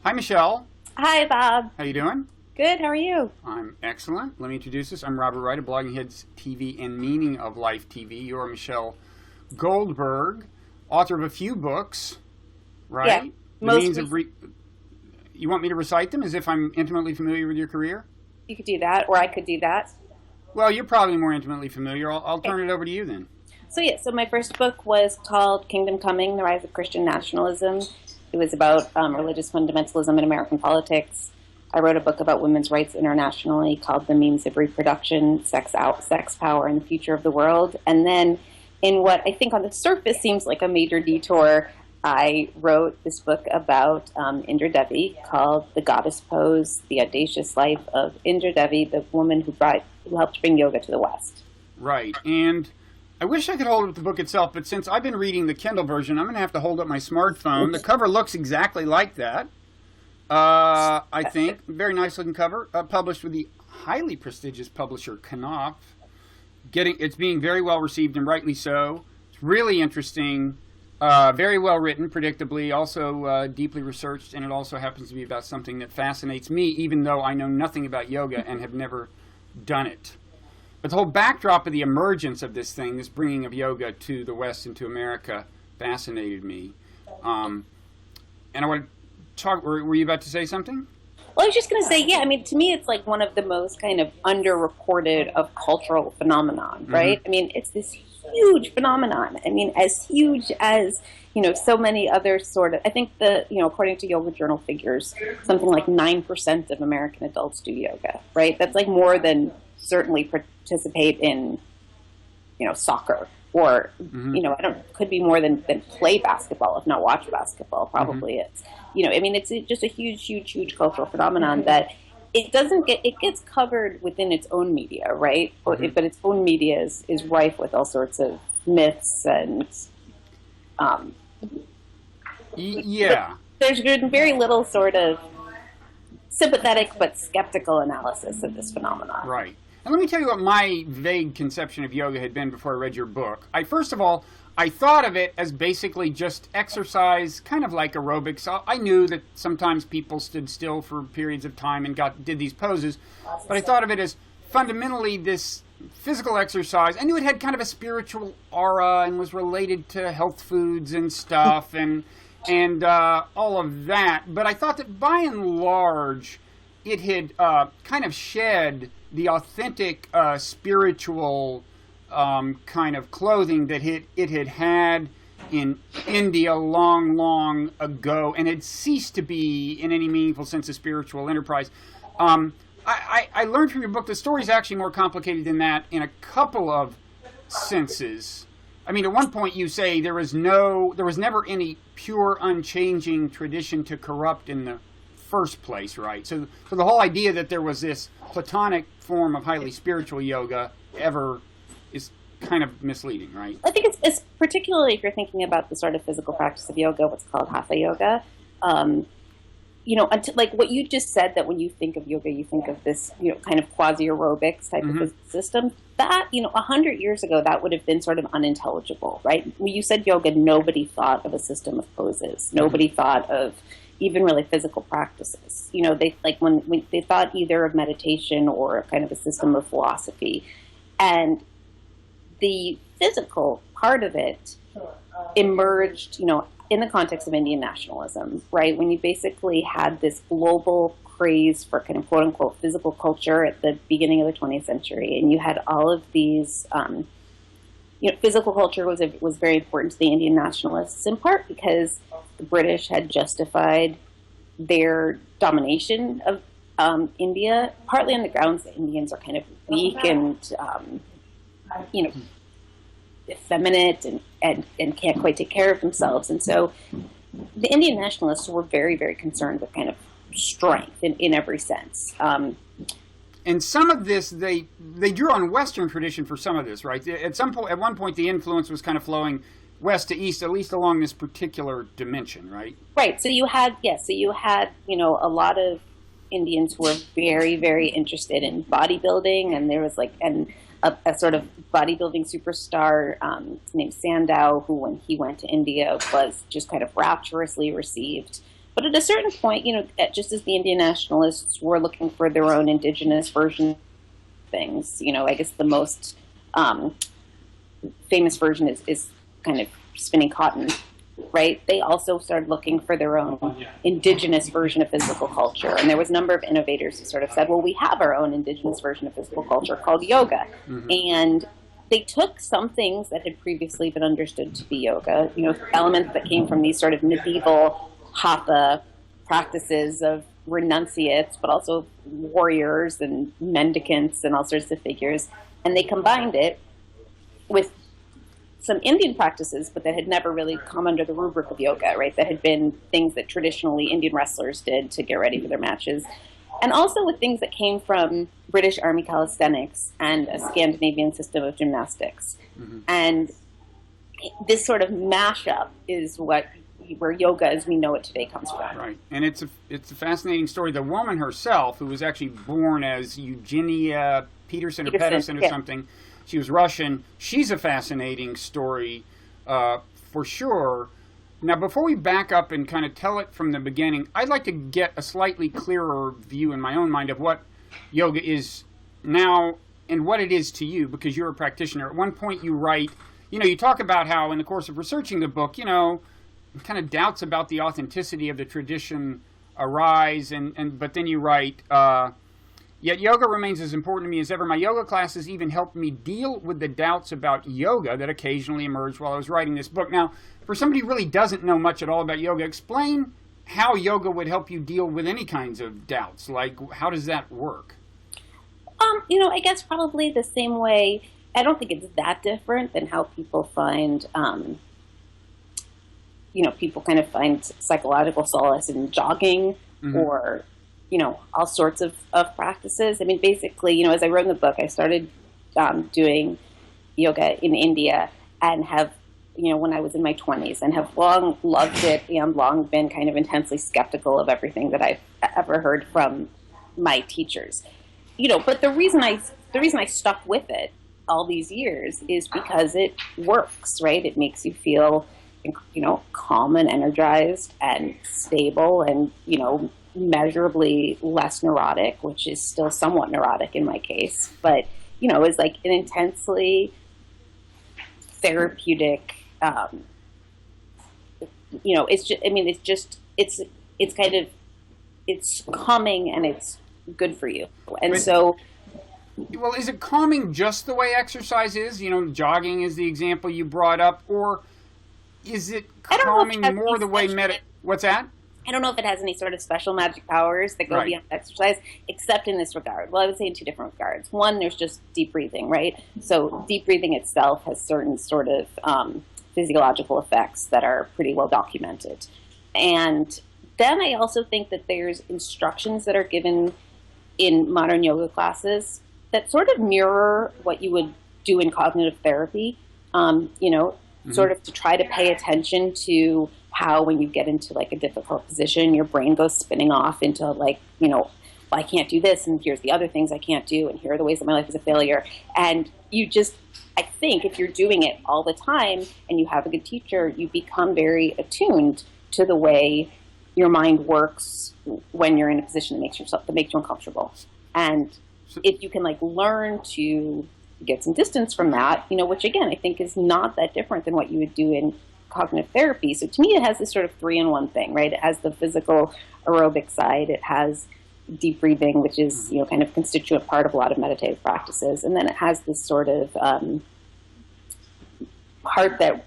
Hi, Michelle. Hi, Bob. How you doing? Good. How are you? I'm excellent. Let me introduce us. I'm Robert Wright of Blogging Heads TV and Meaning of Life TV. You're Michelle Goldberg, author of a few books, right? Yeah. The means of You want me to recite them as if I'm intimately familiar with your career? You could do that, or I could do that. Well, you're probably more intimately familiar. I'll turn it over to you then. So my first book was called Kingdom Coming: The Rise of Christian Nationalism. It was about religious fundamentalism in American politics. I wrote a book about women's rights internationally called The Means of Reproduction, Sex, Power, and the Future of the World. And then in what I think on the surface seems like a major detour, I wrote this book about Indra Devi called The Goddess Pose, The Audacious Life of Indra Devi, the woman who helped bring yoga to the West. Right. And I wish I could hold up the book itself, but since I've been reading the Kindle version, I'm going to have to hold up my smartphone. The cover looks exactly like that. I think. Very nice looking cover. Published with the highly prestigious publisher Knopf. It's being very well received, and rightly so. It's really interesting. Very well written, predictably. Also deeply researched, and it also happens to be about something that fascinates me, even though I know nothing about yoga and have never done it. But the whole backdrop of the emergence of this thing, this bringing of yoga to the West and to America, fascinated me. And I want to talk. Were you about to say something? Well, I was just going to say, yeah, I mean, to me, it's like one of the most kind of underreported of cultural phenomenon, right? I mean, it's this huge phenomenon. I mean, as huge as, so many other sort of, I think according to Yoga Journal figures, something like 9% of American adults do yoga, right? That's like more than certainly participate in, soccer or, could be more than play basketball, if not watch basketball, probably is. I mean, it's just a huge, huge, huge cultural phenomenon that it gets covered within its own media, right? But its own media is rife with all sorts of myths and, yeah. There's been very little sort of sympathetic but skeptical analysis of this phenomenon. Right. And let me tell you what my vague conception of yoga had been before I read your book. First of all, I thought of it as basically just exercise, kind of like aerobics. I knew that sometimes people stood still for periods of time and did these poses, but I thought of it as fundamentally this physical exercise. I knew it had kind of a spiritual aura and was related to health foods and stuff and all of that. But I thought that by and large, it had kind of shed the authentic spiritual kind of clothing that it had in India long ago, and had ceased to be in any meaningful sense a spiritual enterprise. I learned from your book the story's actually more complicated than that in a couple of senses. I mean, at one point you say there was never any pure, unchanging tradition to corrupt in the first place, right? So the whole idea that there was this Platonic form of highly spiritual yoga ever is kind of misleading, right? I think it's particularly if you're thinking about the sort of physical practice of yoga, what's called hatha yoga. Like what you just said, that when you think of yoga, you think of this, kind of quasi-aerobics type of system. That, 100 years ago, that would have been sort of unintelligible, right? When you said yoga, nobody thought of a system of poses. Nobody thought of even really physical practices. When they thought either of meditation or kind of a system of philosophy. And the physical part of it emerged, in the context of Indian nationalism, right? When you basically had this global craze for kind of quote unquote physical culture at the beginning of the 20th century. And you had all of these, physical culture was very important to the Indian nationalists, in part because the British had justified their domination of India, partly on the grounds that Indians are kind of weak and, effeminate and can't quite take care of themselves. And so the Indian nationalists were very, very concerned with kind of strength in every sense. And some of this, they drew on Western tradition for some of this, right? At one point, the influence was kind of flowing west to east, at least along this particular dimension, right? Right. So you had, a lot of Indians who were very, very interested in bodybuilding, and there was a sort of bodybuilding superstar named Sandow, who when he went to India was just kind of rapturously received But at a certain point, just as the Indian nationalists were looking for their own indigenous version of things, I guess the most famous version is kind of spinning cotton, right? They also started looking for their own indigenous version of physical culture. And there was a number of innovators who sort of said, well, we have our own indigenous version of physical culture called yoga. Mm-hmm. And they took some things that had previously been understood to be yoga, elements that came from these sort of medieval hatha practices of renunciates, but also warriors and mendicants and all sorts of figures. And they combined it with some Indian practices, but that had never really come under the rubric of yoga, right? That had been things that traditionally Indian wrestlers did to get ready for their matches. And also with things that came from British Army calisthenics and a Scandinavian system of gymnastics. Mm-hmm. And this sort of mashup is where yoga as we know it today comes from. Right. And it's a fascinating story. The woman herself, who was actually born as Eugenia Peterson or something, she was Russian. She's a fascinating story for sure. Now, before we back up and kind of tell it from the beginning, I'd like to get a slightly clearer view in my own mind of what yoga is now and what it is to you, because you're a practitioner. At one point you write, you talk about how in the course of researching the book, kind of doubts about the authenticity of the tradition arise, but then you write, yet yoga remains as important to me as ever. My yoga classes even helped me deal with the doubts about yoga that occasionally emerged while I was writing this book. Now, for somebody who really doesn't know much at all about yoga, explain how yoga would help you deal with any kinds of doubts. Like, how does that work? I guess probably the same way. I don't think it's that different than how people find, people kind of find psychological solace in jogging, mm-hmm. or all sorts of practices. I mean, basically, as I wrote in the book, I started doing yoga in India and have, when I was in my 20s, and have long loved it and long been kind of intensely skeptical of everything that I've ever heard from my teachers. But the reason I stuck with it all these years is because it works, right? It makes you feel, calm and energized and stable and, measurably less neurotic, which is still somewhat neurotic in my case, but is like an intensely therapeutic. It's calming and it's good for you, and so. Well, is it calming just the way exercise is? Jogging is the example you brought up, or is it calming more the way What's that? I don't know if it has any sort of special magic powers that go beyond exercise, except in this regard. Well, I would say in two different regards. One, there's just deep breathing, right? So deep breathing itself has certain sort of physiological effects that are pretty well documented. And then I also think that there's instructions that are given in modern yoga classes that sort of mirror what you would do in cognitive therapy, mm-hmm. sort of to try to pay attention to how when you get into like a difficult position, your brain goes spinning off into like, well, I can't do this, and here's the other things I can't do, and here are the ways that my life is a failure. And I think if you're doing it all the time and you have a good teacher, you become very attuned to the way your mind works when you're in a position that makes you uncomfortable. And if you can learn to get some distance from that, which again, I think is not that different than what you would do in cognitive therapy. So to me, it has this sort of 3-in-1 thing, right? It has the physical aerobic side. It has deep breathing, which is, kind of constituent part of a lot of meditative practices. And then it has this sort of part that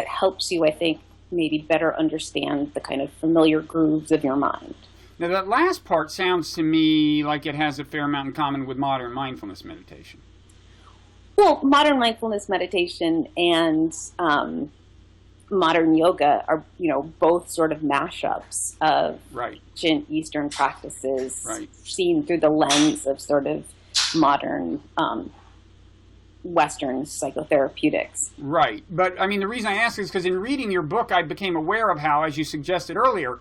helps you, I think, maybe better understand the kind of familiar grooves of your mind. Now, that last part sounds to me like it has a fair amount in common with modern mindfulness meditation. Well, modern mindfulness meditation and modern yoga are, both sort of mashups of ancient Eastern practices seen through the lens of sort of modern Western psychotherapeutics. Right. But, I mean, the reason I ask is because in reading your book, I became aware of how, as you suggested earlier,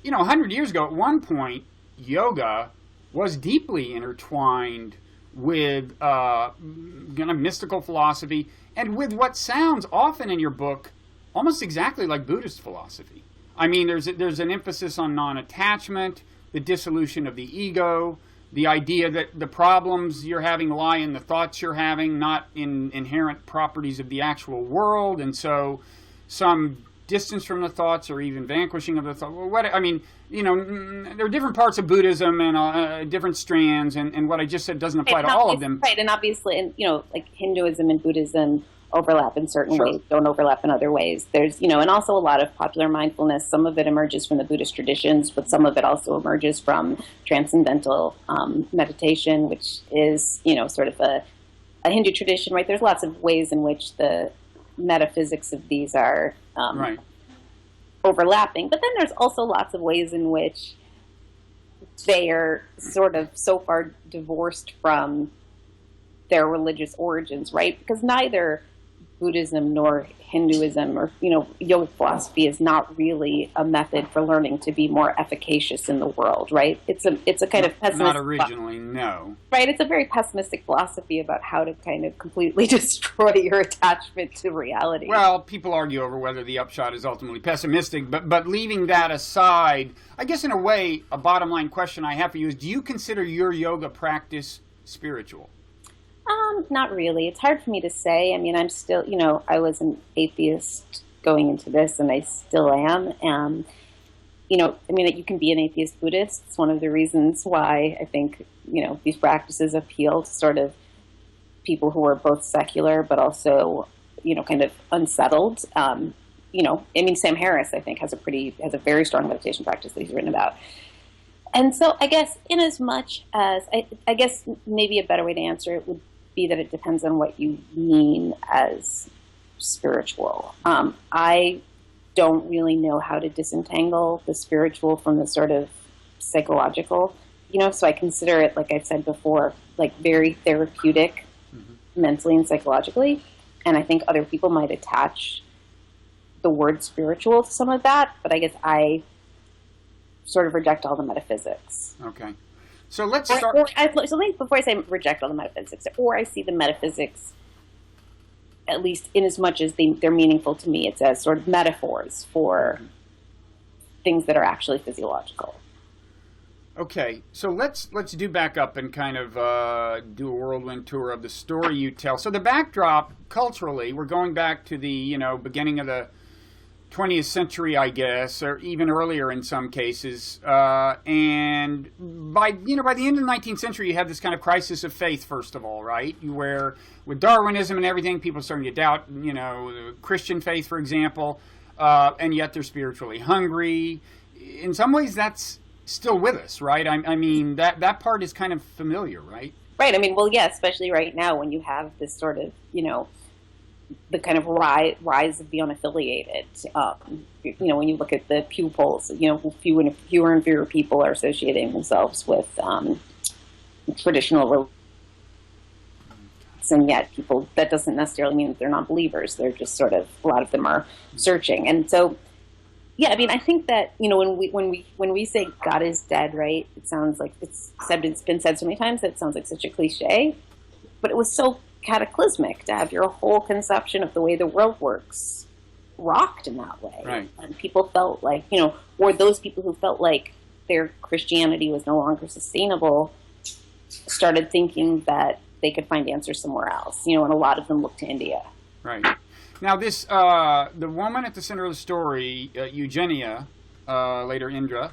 100 years ago, at one point, yoga was deeply intertwined with kind of mystical philosophy and with what sounds often in your book almost exactly like Buddhist philosophy. I mean, there's an emphasis on non-attachment, the dissolution of the ego, the idea that the problems you're having lie in the thoughts you're having, not in inherent properties of the actual world, and so some distance from the thoughts or even vanquishing of the thought. Well, I mean, there are different parts of Buddhism and different strands, and what I just said doesn't apply to all of them. Right, and obviously, like Hinduism and Buddhism overlap in certain ways, don't overlap in other ways. There's, and also a lot of popular mindfulness. Some of it emerges from the Buddhist traditions, but some of it also emerges from transcendental meditation, which is, sort of a Hindu tradition, right? There's lots of ways in which the metaphysics of these are overlapping, but then there's also lots of ways in which they are sort of so far divorced from their religious origins, right? Because neither Buddhism nor Hinduism or, yogic philosophy is not really a method for learning to be more efficacious in the world, right? It's a kind of pessimistic... Not originally, no. Right, it's a very pessimistic philosophy about how to kind of completely destroy your attachment to reality. Well, people argue over whether the upshot is ultimately pessimistic, but leaving that aside, I guess in a way, a bottom line question I have for you is, do you consider your yoga practice spiritual? Not really. It's hard for me to say. I mean, I'm still, I was an atheist going into this, and I still am. You can be an atheist Buddhist. It's one of the reasons why I think, these practices appeal to sort of people who are both secular, but also, kind of unsettled. Sam Harris, I think, has a very strong meditation practice that he's written about. And so I guess in as much as, I guess maybe a better way to answer it would be that it depends on what you mean as spiritual. I don't really know how to disentangle the spiritual from the sort of psychological, so I consider it, like I've said before, like very therapeutic mentally and psychologically. And I think other people might attach the word spiritual to some of that, but I guess I sort of reject all the metaphysics. Okay. So let's start... before I say reject all the metaphysics, or I see the metaphysics, at least in as much as they're meaningful to me, it's as sort of metaphors for things that are actually physiological. Okay, so let's do back up and kind of do a whirlwind tour of the story you tell. So the backdrop, culturally, we're going back to the, beginning of the 20th century, I guess, or even earlier in some cases. And by the end of the 19th century, you have this kind of crisis of faith, first of all, right? Where with Darwinism and everything, people are starting to doubt, the Christian faith, for example, and yet they're spiritually hungry. In some ways, that's still with us, right? I mean, that part is kind of familiar, right? Right. I mean, well, yeah, especially right now when you have this sort of, the kind of rise of the unaffiliated. When you look at the Pew polls, fewer and fewer people are associating themselves with traditional religions, and yet that doesn't necessarily mean that they're not believers. They're just sort of, a lot of them are searching. And so, yeah, I mean, I think that, when we say God is dead, right, it sounds like it's been said so many times that it sounds like such a cliche, but it was so cataclysmic to have your whole conception of the way the world works rocked in that way. Right. And people felt like, or those people who felt like their Christianity was no longer sustainable started thinking that they could find answers somewhere else, and a lot of them looked to India. Right. Now this, the woman at the center of the story, Eugenia, later Indra,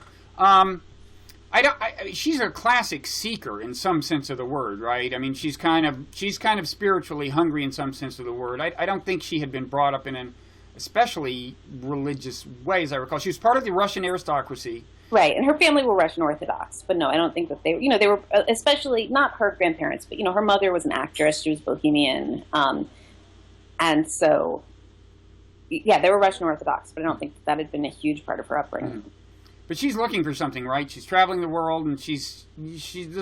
she's a classic seeker in some sense of the word, right? I mean, she's kind of spiritually hungry in some sense of the word. I don't think she had been brought up in an especially religious way, as I recall. She was part of the Russian aristocracy. Right, and her family were Russian Orthodox, but no, I don't think that they were, especially not her grandparents, but, her mother was an actress, she was Bohemian, and so, yeah, they were Russian Orthodox, but I don't think that had been a huge part of her upbringing. Mm-hmm. But she's looking for something, right? She's traveling the world, and there's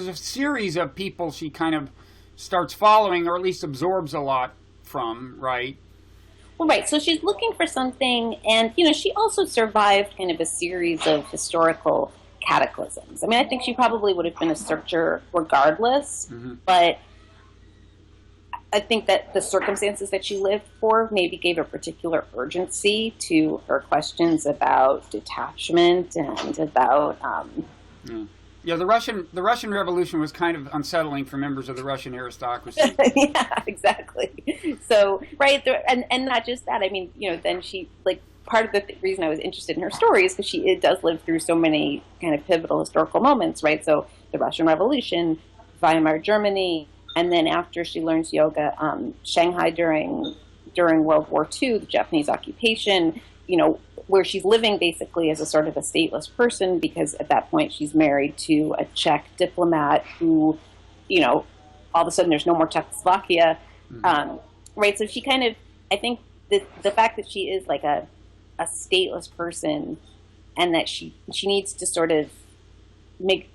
a series of people she kind of starts following, or at least absorbs a lot from, right? Well, right. So she's looking for something, and, she also survived kind of a series of historical cataclysms. I mean, I think she probably would have been a searcher regardless, but I think that the circumstances that she lived for maybe gave a particular urgency to her questions about detachment and about. Yeah, the Russian Revolution was kind of unsettling for members of the Russian aristocracy. Yeah, exactly. So, right, and not just that. I mean, then she, like, part of the reason I was interested in her story is because it does live through so many kind of pivotal historical moments, right? So the Russian Revolution, Weimar Germany, and then after she learns yoga, Shanghai during World War II, the Japanese occupation, where she's living basically as a sort of a stateless person, because at that point she's married to a Czech diplomat who, all of a sudden there's no more Czechoslovakia, right? So she kind of, I think the fact that she is like a stateless person, and that she needs to sort of make,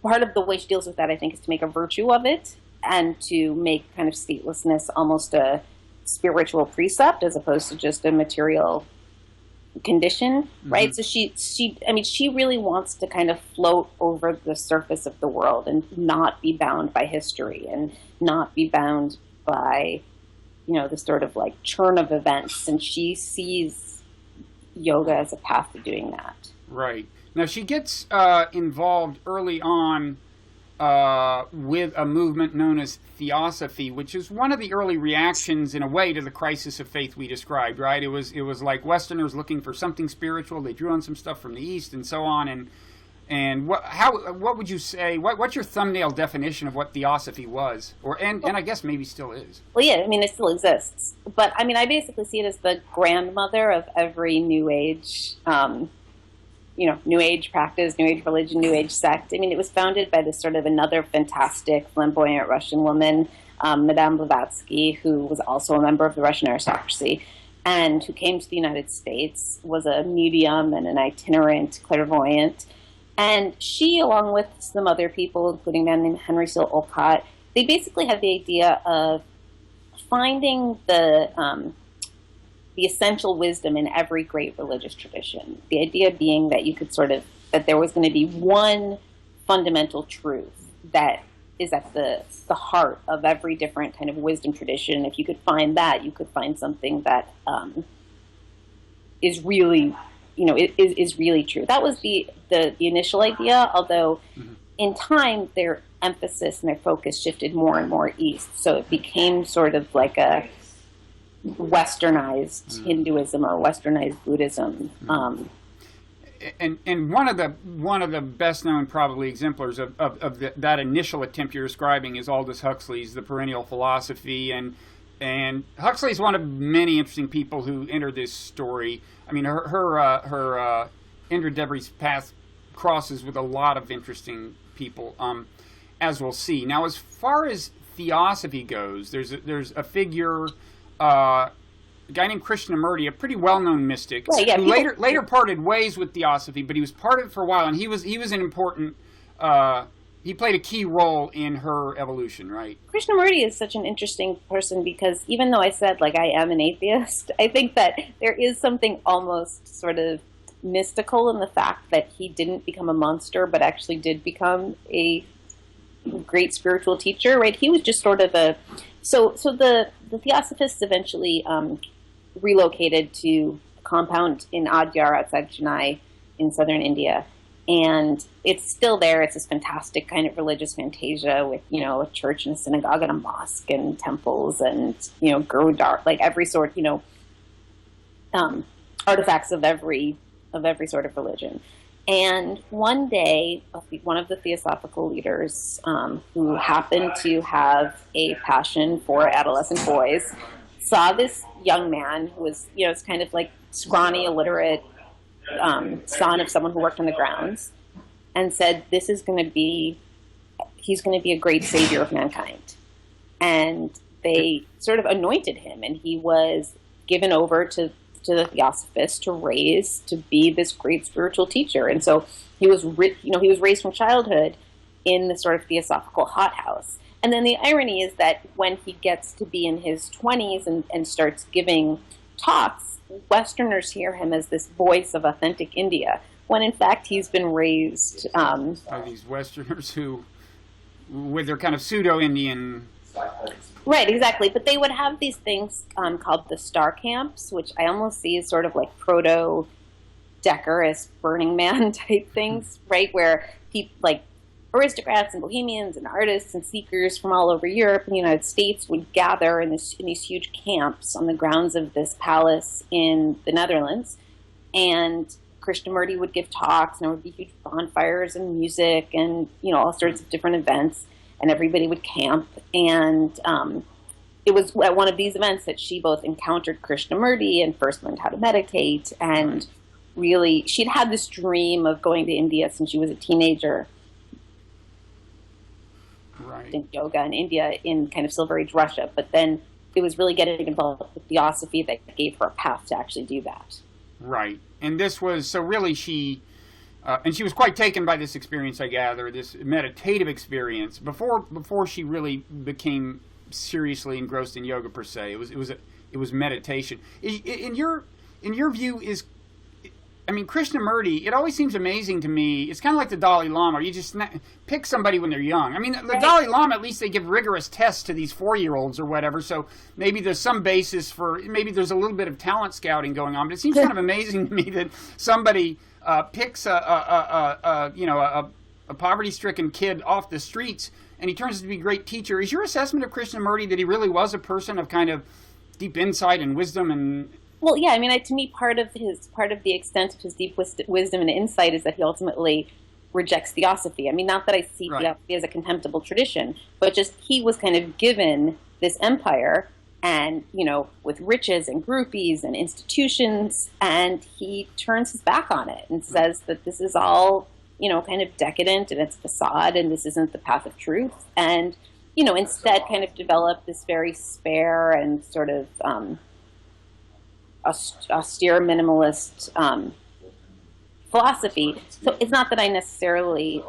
part of the way she deals with that, I think, is to make a virtue of it, and to make kind of statelessness almost a spiritual precept as opposed to just a material condition, right? So she really wants to kind of float over the surface of the world and not be bound by history and not be bound by, the sort of like churn of events. And she sees yoga as a path to doing that. Right. Now she gets involved early on with a movement known as Theosophy, which is one of the early reactions, in a way, to the crisis of faith we described. Right? It was like Westerners looking for something spiritual. They drew on some stuff from the East and so on. And what would you say? What's your thumbnail definition of what Theosophy was, and I guess maybe still is? Well, yeah, I mean, it still exists, but I mean, I basically see it as the grandmother of every New Age. New Age practice, New Age religion, New Age sect. I mean, it was founded by this sort of another fantastic, flamboyant Russian woman, Madame Blavatsky, who was also a member of the Russian aristocracy, and who came to the United States, was a medium and an itinerant clairvoyant. And she, along with some other people, including a man named Henry Seal Olcott, they basically had the idea of finding the essential wisdom in every great religious tradition. The idea being that you could that there was going to be one fundamental truth that is at the heart of every different kind of wisdom tradition. If you could find that, you could find something that is really, is really true. That was the initial idea, although in time their emphasis and their focus shifted more and more east. So it became sort of like a Westernized Hinduism or Westernized Buddhism. And one of the best known, probably, exemplars of that initial attempt you're describing is Aldous Huxley's The Perennial Philosophy, and Huxley is one of many interesting people who entered this story. I mean, her Indra Devi's path crosses with a lot of interesting people, as we'll see. Now, as far as Theosophy goes, there's a figure. A guy named Krishnamurti, a pretty well-known mystic, who later parted ways with Theosophy, but he was part of it for a while, and he was an important. He played a key role in her evolution, right? Krishnamurti is such an interesting person because even though I said I am an atheist, I think that there is something almost sort of mystical in the fact that he didn't become a monster, but actually did become a great spiritual teacher, right? He was just sort of so the Theosophists eventually relocated to a compound in Adyar outside Chennai in southern India, and it's still there. It's this fantastic kind of religious fantasia with a church and a synagogue and a mosque and temples and Gurudwara, every sort artifacts of every sort of religion. And one day, one of the theosophical leaders, who happened to have a passion for adolescent boys, saw this young man who was, it's kind of like scrawny, illiterate son of someone who worked on the grounds, and said, he's going to be a great savior of mankind. And they sort of anointed him, and he was given over to the Theosophists to be this great spiritual teacher. And so he was raised from childhood in the sort of theosophical hothouse. And then the irony is that when he gets to be in his 20s and starts giving talks, Westerners hear him as this voice of authentic India, when in fact he's been raised by these Westerners who, with their kind of pseudo-Indian Right, exactly. But they would have these things called the star camps, which I almost see as sort of like proto Decorous Burning Man type things, right? Where people like aristocrats and bohemians and artists and seekers from all over Europe and the United States would gather in these huge camps on the grounds of this palace in the Netherlands. And Krishnamurti would give talks, and there would be huge bonfires and music and, all sorts of different events, and everybody would camp. And it was at one of these events that she both encountered Krishnamurti and first learned how to meditate. And really, she'd had this dream of going to India since she was a teenager. Right. In yoga in India in kind of Silver Age Russia. But then it was really getting involved with theosophy that gave her a path to actually do that. Right. And this was, so really she, and she was quite taken by this experience, I gather, this meditative experience, before she really became seriously engrossed in yoga per se. It was meditation. In your view, Krishnamurti, it always seems amazing to me. It's kind of like the Dalai Lama. You just pick somebody when they're young. I mean, the Dalai Lama, at least they give rigorous tests to these 4-year-olds or whatever, so maybe there's some basis for, maybe there's a little bit of talent scouting going on, but it seems kind of amazing to me that somebody picks a poverty-stricken kid off the streets and he turns out to be a great teacher. Is your assessment of Krishnamurti that he really was a person of kind of deep insight and wisdom and... Well, yeah, to me, part of the extent of his deep wisdom and insight is that he ultimately rejects theosophy. Not that I see theosophy as a contemptible tradition, but just he was kind of given this empire and, with riches and groupies and institutions, and he turns his back on it and says that this is all, kind of decadent and it's facade and this isn't the path of truth. And, instead kind of develop this very spare and sort of... austere minimalist philosophy. So it's not that I necessarily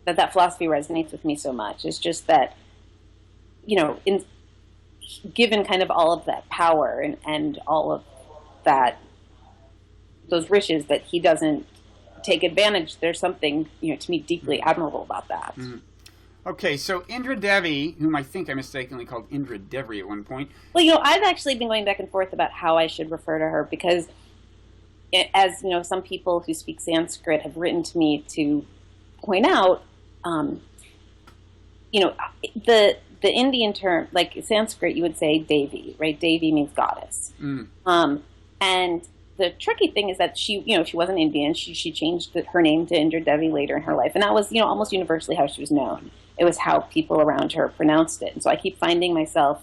that philosophy resonates with me so much. It's just that, given kind of all of that power and all of those riches, that he doesn't take advantage. There's something, to me deeply admirable about that. Mm-hmm. Okay, so Indra Devi, whom I think I mistakenly called Indra Devi at one point. Well, I've actually been going back and forth about how I should refer to her because, as some people who speak Sanskrit have written to me to point out, the Indian term, like Sanskrit, you would say Devi, right? Devi means goddess. Mm. And the tricky thing is that she wasn't Indian. She changed her name to Indra Devi later in her life, and that was, almost universally how she was known. It was how people around her pronounced it. And so I keep finding myself,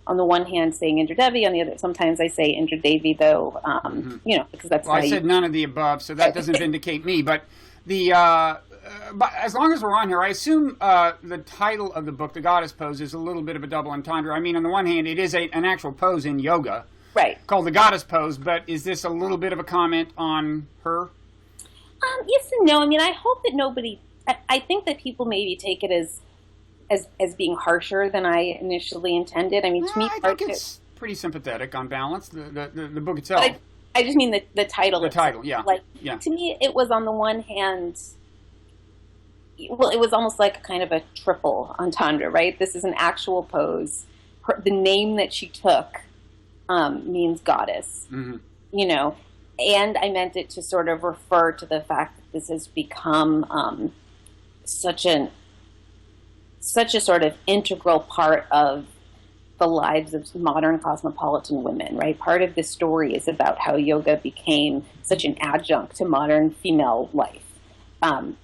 on the one hand, saying Indra Devi, on the other, sometimes I say Indra Devi, though, because that's well, I said none of the above, so that doesn't vindicate me. But but as long as we're on here, I assume the title of the book, The Goddess Pose, is a little bit of a double entendre. On the one hand, it is an actual pose in yoga, right, called the Goddess Pose. But is this a little bit of a comment on her? Yes and no. I hope that nobody. I think that people maybe take it as being harsher than I initially intended. To me, I think it's pretty sympathetic on balance. The book itself. I just mean the title. The title, yeah. To me, it was on the one hand. Well, it was almost like kind of a triple entendre, right? This is an actual pose. The name that she took means goddess. Mm-hmm. And I meant it to sort of refer to the fact that this has become such a sort of integral part of the lives of modern cosmopolitan women, right? Part of this story is about how yoga became such an adjunct to modern female life. And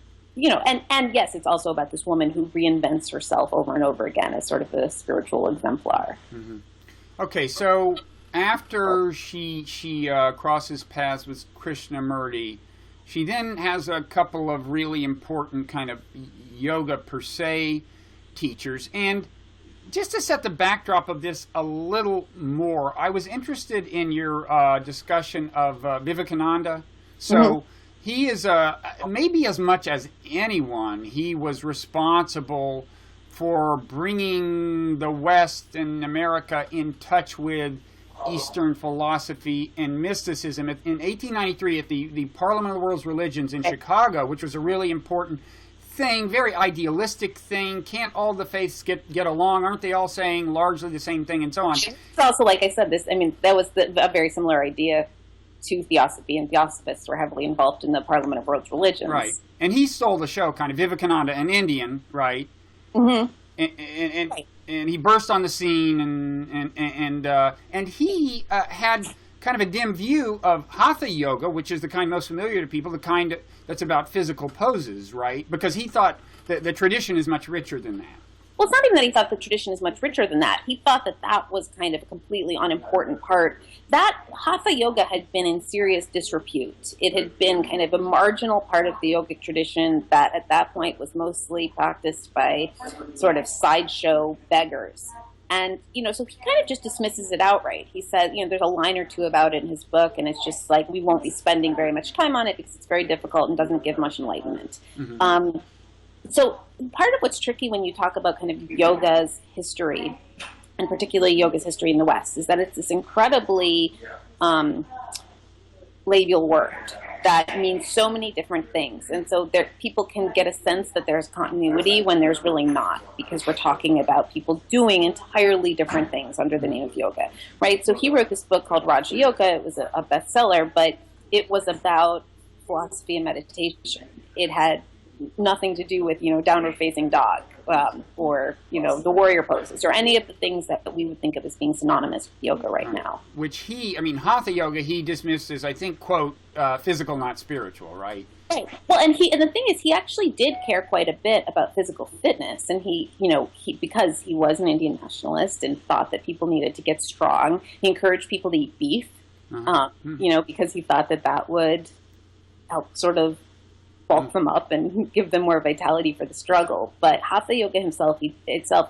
yes, it's also about this woman who reinvents herself over and over again as sort of a spiritual exemplar. Mm-hmm. Okay, so after she crosses paths with Krishnamurti, she then has a couple of really important kind of yoga per se teachers. And just to set the backdrop of this a little more, I was interested in your discussion of Vivekananda. So mm-hmm. He is, maybe as much as anyone, he was responsible for bringing the West and America in touch with Eastern philosophy and mysticism. In 1893, at the Parliament of the World's Religions in Chicago, which was a really important thing, very idealistic thing. Can't all the faiths get along? Aren't they all saying largely the same thing and so on? It's also, like I said, that was a very similar idea to Theosophy, and Theosophists were heavily involved in the Parliament of World Religions. Right. And he stole the show, kind of. Vivekananda, an Indian, right? Mm-hmm. And he burst on the scene, and he had kind of a dim view of Hatha Yoga, which is the kind most familiar to people, the kind that's about physical poses, right? Because he thought that the tradition is much richer than that. Well, it's not even that he thought the tradition is much richer than that. He thought that was kind of a completely unimportant part. That Hatha Yoga had been in serious disrepute. It had been kind of a marginal part of the yogic tradition that at that point was mostly practiced by sort of sideshow beggars. And, so he kind of just dismisses it outright. He said, there's a line or two about it in his book, and it's just like, we won't be spending very much time on it because it's very difficult and doesn't give much enlightenment. Mm-hmm. So part of what's tricky when you talk about kind of yoga's history, and particularly yoga's history in the West, is that it's this incredibly labial word that means so many different things. And so people can get a sense that there's continuity when there's really not, because we're talking about people doing entirely different things under the name of yoga, right? So he wrote this book called Raja Yoga. It was a bestseller, but it was about philosophy and meditation. It had nothing to do with, downward facing dog or, the warrior poses or any of the things that we would think of as being synonymous with yoga right now. Which Hatha Yoga, he dismissed as, I think, quote, physical, not spiritual, right? Right. Well, and the thing is, he actually did care quite a bit about physical fitness, and he because he was an Indian nationalist and thought that people needed to get strong, he encouraged people to eat beef, because he thought that would help sort of bulk them up and give them more vitality for the struggle. But Hatha Yoga he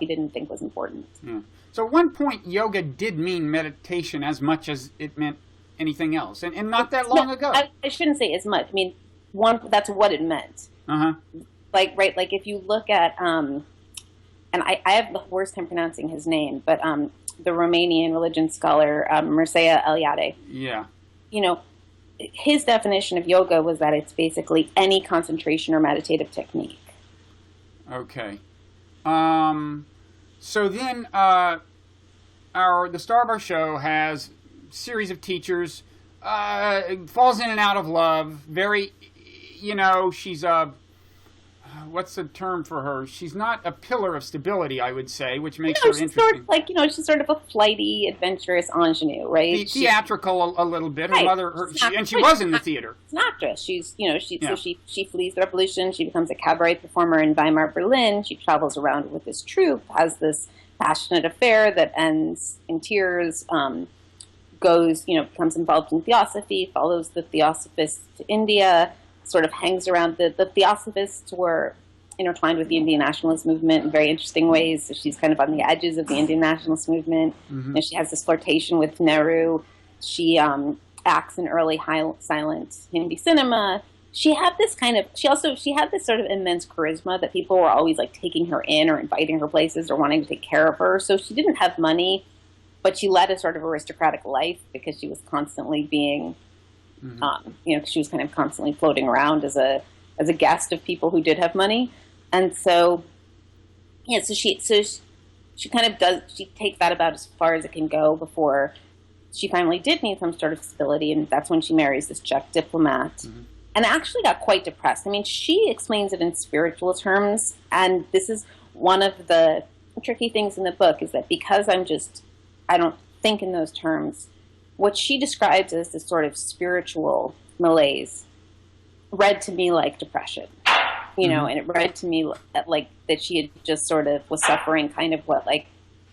didn't think was important. Yeah. So at one point, yoga did mean meditation as much as it meant anything else, and not that long ago. I shouldn't say as much. I mean, that's what it meant. Uh-huh. Like if you look at, and I have the worst time pronouncing his name, but the Romanian religion scholar, Mircea Eliade. Yeah. His definition of yoga was that it's basically any concentration or meditative technique. Okay. So then the star of our show has a series of teachers, falls in and out of love, very, she's what's the term for her? She's not a pillar of stability, I would say, which makes her interesting. She's sort of a flighty, adventurous ingenue, right? Theatrical a little bit. Right. Her mother, she was in the theater. She's an actress. So she flees the revolution. She becomes a cabaret performer in Weimar, Berlin. She travels around with this troupe, has this passionate affair that ends in tears, becomes involved in theosophy, follows the theosophists to India, sort of hangs around. The theosophists were intertwined with the Indian nationalist movement in very interesting ways. So she's kind of on the edges of the Indian nationalist movement. Mm-hmm. And she has this flirtation with Nehru. She acts in early silent Hindi cinema. She had this sort of immense charisma that people were always like taking her in or inviting her places or wanting to take care of her. So she didn't have money, but she led a sort of aristocratic life because she was constantly being she was kind of constantly floating around as a guest of people who did have money. And so, so she takes that about as far as it can go before she finally did need some sort of stability. And that's when she marries this Czech diplomat and actually got quite depressed. I mean, she explains it in spiritual terms. And this is one of the tricky things in the book is that because I don't think in those terms, what she describes as this sort of spiritual malaise read to me like depression, and it read to me like that she had just sort of was suffering kind of what like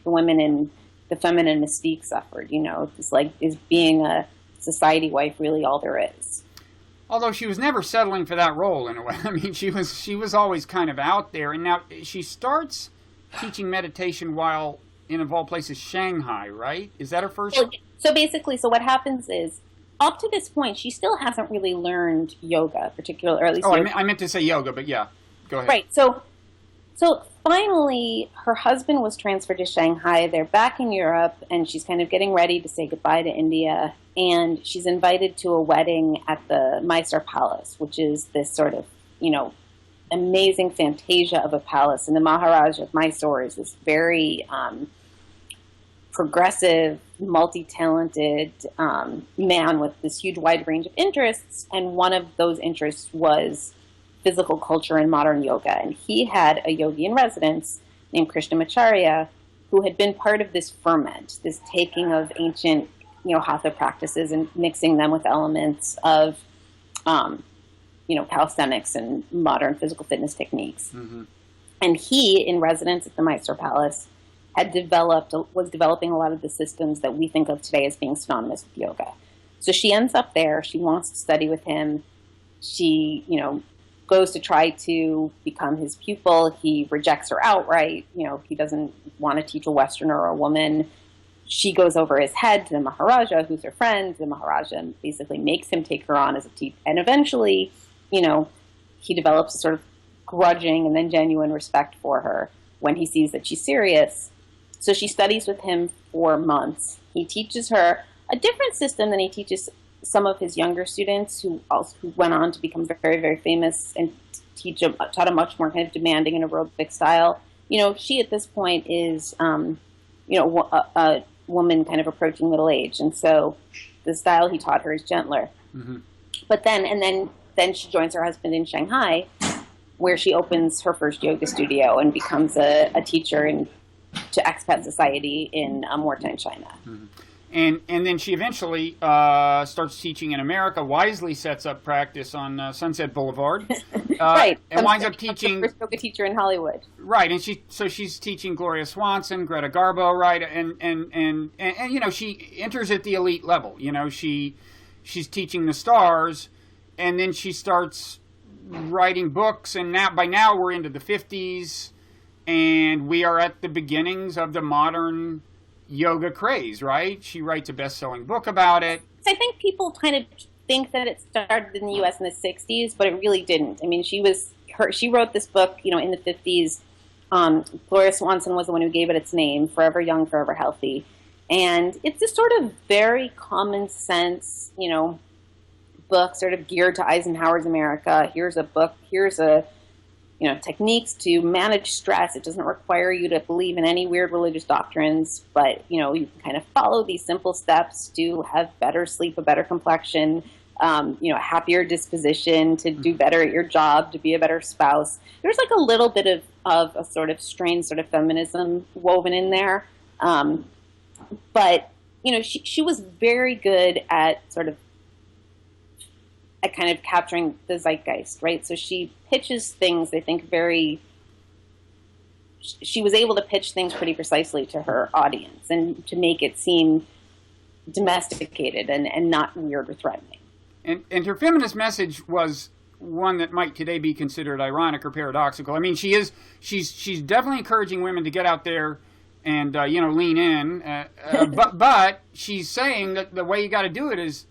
the women in the feminine mystique suffered, it's like, is being a society wife really all there is? Although she was never settling for that role in a way. I mean, she was always kind of out there. And now she starts teaching meditation while in, of all places, Shanghai, right? Is that her first? So basically, what happens is, up to this point, she still hasn't really learned yoga, particularly, or at least. I meant to say yoga, but yeah, go ahead. Right. So finally, her husband was transferred to Shanghai. They're back in Europe, and she's kind of getting ready to say goodbye to India. And she's invited to a wedding at the Mysore Palace, which is this sort of, amazing fantasia of a palace, and the Maharaja of Mysore is this very progressive, multi-talented man with this huge wide range of interests, and one of those interests was physical culture and modern yoga. And he had a yogi in residence named Krishnamurti, who had been part of this ferment, this taking of ancient, hatha practices and mixing them with elements of, calisthenics and modern physical fitness techniques. Mm-hmm. And he, in residence at the Mysore Palace, was developing a lot of the systems that we think of today as being synonymous with yoga. So she ends up there. She wants to study with him. She, goes to try to become his pupil. He rejects her outright. He doesn't want to teach a Westerner or a woman. She goes over his head to the Maharaja, who's her friend. The Maharaja basically makes him take her on as a teacher. And eventually, he develops a sort of grudging and then genuine respect for her when he sees that she's serious. So she studies with him for months. He teaches her a different system than he teaches some of his younger students who went on to become very, very famous and taught a much more kind of demanding and aerobic style. She at this point is, a woman kind of approaching middle age. And so the style he taught her is gentler. Mm-hmm. But then she joins her husband in Shanghai, where she opens her first yoga studio and becomes a teacher to expat society in wartime China. Mm-hmm. And then she eventually starts teaching in America, wisely sets up practice on Sunset Boulevard. Right. And winds up teaching... the first yoga teacher in Hollywood. Right. And she's teaching Gloria Swanson, Greta Garbo, right? And she enters at the elite level. She's teaching the stars, and then she starts writing books, and by now we're into the 50s, and we are at the beginnings of the modern yoga craze, right? She writes a best-selling book about it. I think people kind of think that it started in the U.S. in the 60s, but it really didn't. I mean, she wrote this book, in the 50s. Gloria Swanson was the one who gave it its name, Forever Young, Forever Healthy. And it's this sort of very common sense, book sort of geared to Eisenhower's America. Here's a book, techniques to manage stress. It doesn't require you to believe in any weird religious doctrines, but, you can kind of follow these simple steps to have better sleep, a better complexion, a happier disposition, to do better at your job, to be a better spouse. There's like a little bit of a sort of strange sort of feminism woven in there. But, she was very good at kind of capturing the zeitgeist, right? So she pitches things, I think, she was able to pitch things pretty precisely to her audience and to make it seem domesticated and not weird or threatening. And her feminist message was one that might today be considered ironic or paradoxical. I mean, she's definitely encouraging women to get out there and, lean in. But she's saying that the way you got to do it is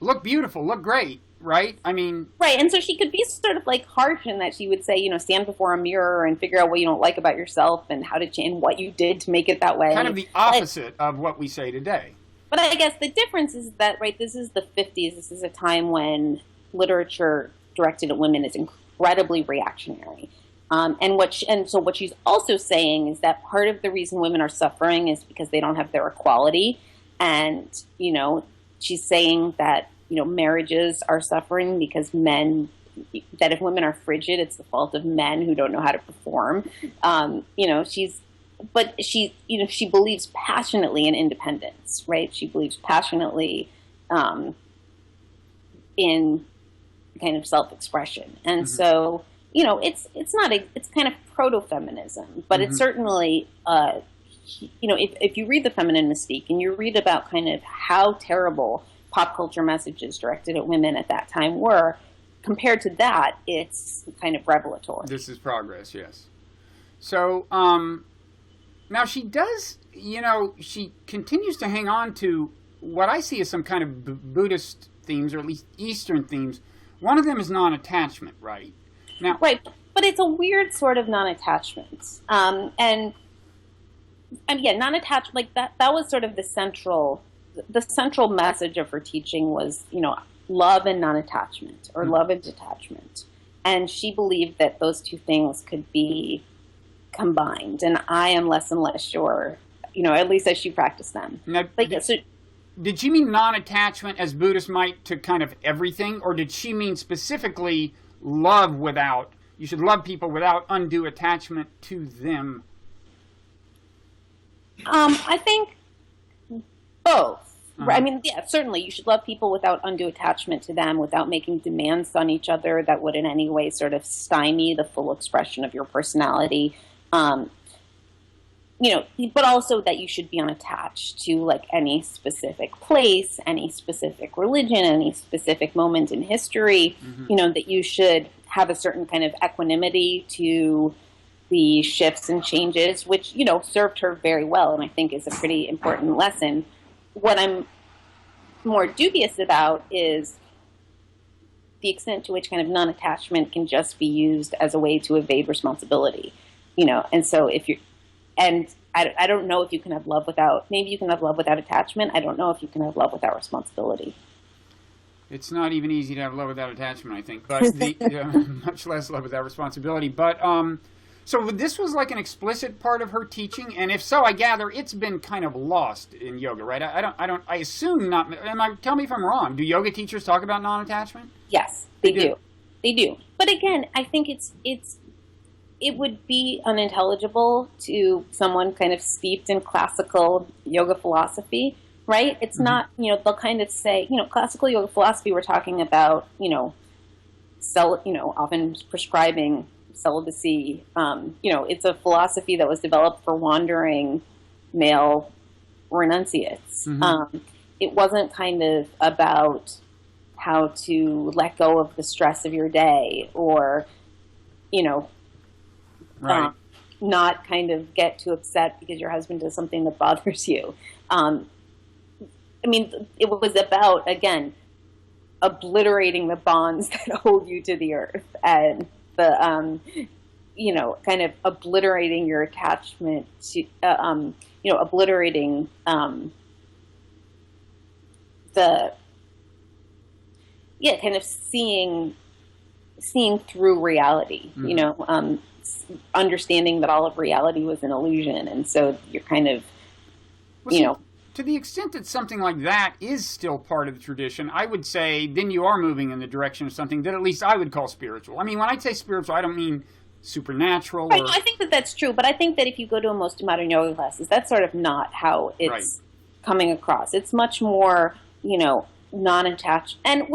look beautiful, look great. Right? I mean... Right, and so she could be sort of like harsh in that she would say, stand before a mirror and figure out what you don't like about yourself and how to change what you did to make it that way. Kind of the opposite of what we say today. But I guess the difference is that, right, this is the 50s. This is a time when literature directed at women is incredibly reactionary. So what she's also saying is that part of the reason women are suffering is because they don't have their equality. And, she's saying that marriages are suffering because if women are frigid, it's the fault of men who don't know how to perform. She believes passionately in independence, right? She believes passionately in kind of self-expression. And so, it's kind of proto-feminism, but it's certainly, if you read The Feminine Mystique and you read about kind of how terrible pop culture messages directed at women at that time were, compared to that, it's kind of revelatory. This is progress, yes. So, now she does, she continues to hang on to what I see as some kind of Buddhist themes, or at least Eastern themes. One of them is non-attachment, right? Now, right, but it's a weird sort of non-attachment. And yeah, non-attachment, like that was sort of the central message of her teaching was, love and non-attachment, or love and detachment. And she believed that those two things could be combined. And I am less and less sure, at least as she practiced them. Now, did she mean non-attachment as Buddhists might to kind of everything? Or did she mean specifically you should love people without undue attachment to them? I think both. I mean, yeah, certainly you should love people without undue attachment to them, without making demands on each other that would in any way sort of stymie the full expression of your personality. But also that you should be unattached to like any specific place, any specific religion, any specific moment in history, that you should have a certain kind of equanimity to the shifts and changes, which, served her very well and I think is a pretty important lesson. What I'm more dubious about is the extent to which kind of non-attachment can just be used as a way to evade responsibility, and so I don't know if you can have love maybe you can have love without attachment. I don't know if you can have love without responsibility. It's not even easy to have love without attachment, I think, but much less love without responsibility. But so this was like an explicit part of her teaching, and if so, I gather it's been kind of lost in yoga, right? I assume not. Tell me if I'm wrong. Do yoga teachers talk about non-attachment? Yes, they do. They do. But again, I think it would be unintelligible to someone kind of steeped in classical yoga philosophy, right? It's not, they'll kind of say, classical yoga philosophy, we're talking about, often prescribing celibacy. It's a philosophy that was developed for wandering male renunciates. It wasn't kind of about how to let go of the stress of your day or, right. Not kind of get too upset because your husband does something that bothers you. It was about, again, obliterating the bonds that hold you to the earth and the, kind of obliterating your attachment to, obliterating kind of seeing through reality, understanding that all of reality was an illusion. And so you're kind of, to the extent that something like that is still part of the tradition, I would say then you are moving in the direction of something that at least I would call spiritual. I mean, when I say spiritual, I don't mean supernatural. Right, I think that that's true, but I think that if you go to most modern yoga classes, that's sort of not how it's coming across. It's much more, non-attached, and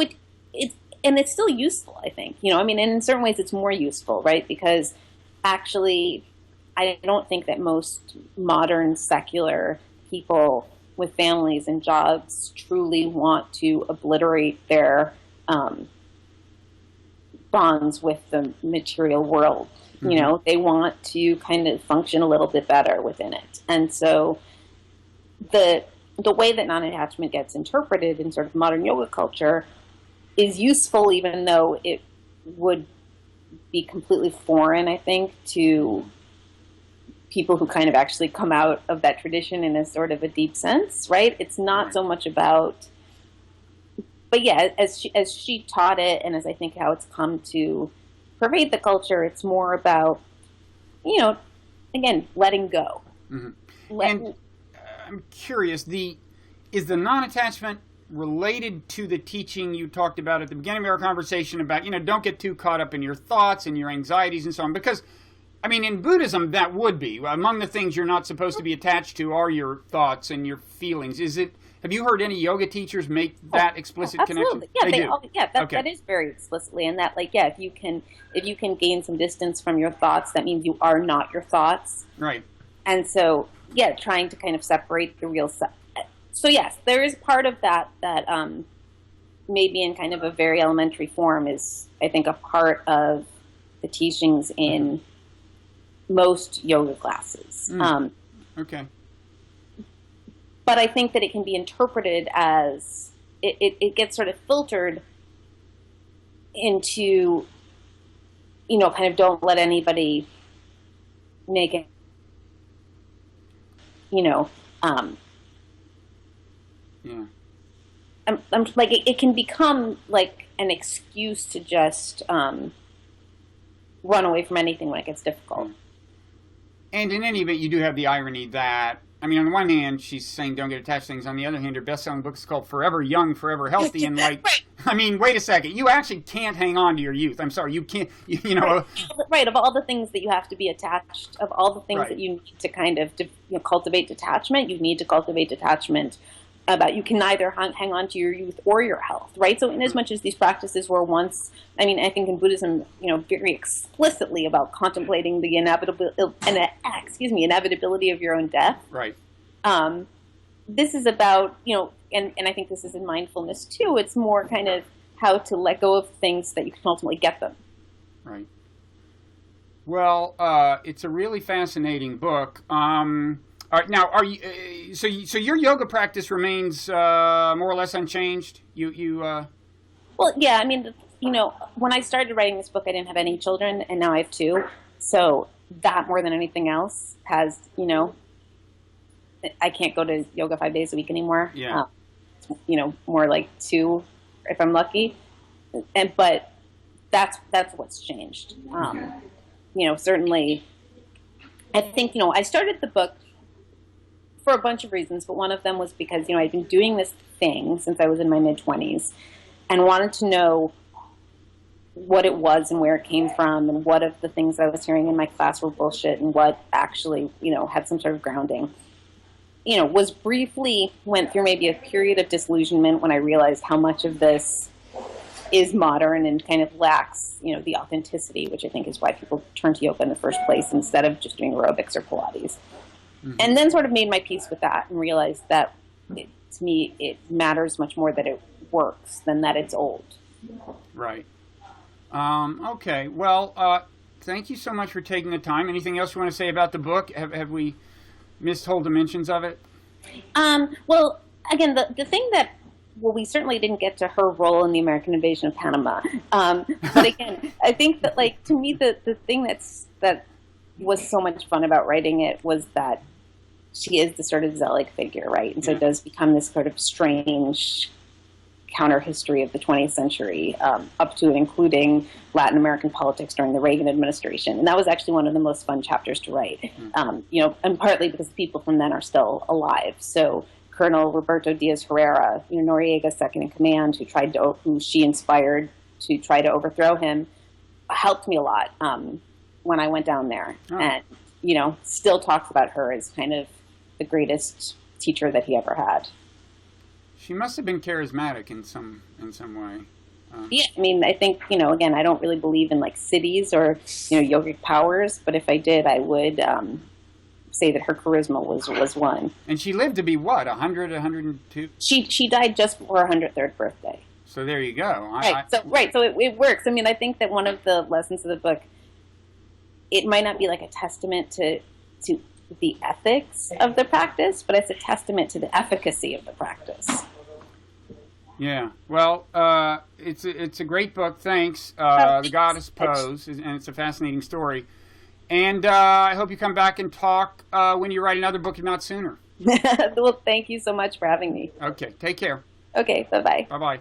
it's still useful, I think. And in certain ways it's more useful, right? Because actually, I don't think that most modern secular people with families and jobs truly want to obliterate their bonds with the material world. They want to kind of function a little bit better within it. And so the way that non-attachment gets interpreted in sort of modern yoga culture is useful, even though it would be completely foreign, I think, to people who kind of actually come out of that tradition in a sort of a deep sense, right? It's not so much about, but yeah, as she taught it, and as I think how it's come to pervade the culture, it's more about, again, letting go. And I'm curious, is the non-attachment related to the teaching you talked about at the beginning of our conversation about, don't get too caught up in your thoughts and your anxieties and so on? Because, in Buddhism, that would be. Among the things you're not supposed to be attached to are your thoughts and your feelings. Have you heard any yoga teachers make that explicit connection? Yeah, they do. That is very explicitly. And that, if you can gain some distance from your thoughts, that means you are not your thoughts. Right. And so, trying to kind of separate the real self. So yes, there is part of that maybe in kind of a very elementary form is, I think, a part of the teachings in most yoga classes. Okay. But I think that it can be interpreted as, it gets sort of filtered into, kind of don't let anybody make it, Yeah. I'm like, it can become like an excuse to just run away from anything when it gets difficult. And in any event, you do have the irony that, I mean, on the one hand, she's saying don't get attached to things. On the other hand, her best-selling book is called Forever Young, Forever Healthy. And, like, right. I mean, wait a second. You actually can't hang on to your youth. I'm sorry. You can't, you know. Right. Of all the things that you have to be attached, of all the things Right. that you need to kind of cultivate detachment, you need to cultivate detachment about you can neither hang on to your youth or your health, right? So in as much as these practices were once, I mean, I think in Buddhism, very explicitly about contemplating the inevitability of your own death. Right. This is about, and I think this is in mindfulness too, it's more kind of how to let go of things that you can ultimately get them. Right. Well, it's a really fascinating book. All right, now, are you so your yoga practice remains more or less unchanged? Well, yeah. I mean, when I started writing this book, I didn't have any children, and now I have two. So that more than anything else has, I can't go to yoga 5 days a week anymore. Yeah. More like 2 if I'm lucky. But that's what's changed. Certainly, I think I started the book for a bunch of reasons, but one of them was because, I'd been doing this thing since I was in my mid-20s and wanted to know what it was and where it came from and what of the things I was hearing in my class were bullshit and what actually, had some sort of grounding. Went through maybe a period of disillusionment when I realized how much of this is modern and kind of lacks, the authenticity, which I think is why people turn to yoga in the first place instead of just doing aerobics or Pilates. Mm-hmm. And then sort of made my peace with that and realized that to me it matters much more that it works than that it's old. Right. Okay. Well, thank you so much for taking the time. Anything else you want to say about the book? Have we missed whole dimensions of it? Well, again, the thing that, we certainly didn't get to her role in the American invasion of Panama. But again, I think that, to me, the thing that was so much fun about writing it was that she is the sort of Zelig figure, right? And so it does become this sort of strange counter history of the 20th century, up to and including Latin American politics during the Reagan administration. And that was actually one of the most fun chapters to write, and partly because the people from then are still alive. So Colonel Roberto Diaz Herrera, Noriega's second in command, who she inspired to try to overthrow him, helped me a lot when I went down there. Oh. And, still talks about her as kind of the greatest teacher that he ever had. She must have been charismatic in some way. Yeah, I mean, I think, again, I don't really believe in cities or, yogic powers, but if I did, I would say that her charisma was one. And she lived to be what, 100, 102? She died just before her 103rd birthday. So there you go. So it works. I mean, I think that one of the lessons of the book, it might not be like a testament to the ethics of the practice, but it's a testament to the efficacy of the practice. Yeah. Well, it's a great book. Thanks. The Goddess Pose, and it's a fascinating story. And I hope you come back and talk when you write another book, if not sooner. Well, thank you so much for having me. Okay. Take care. Okay. Bye-bye. Bye-bye.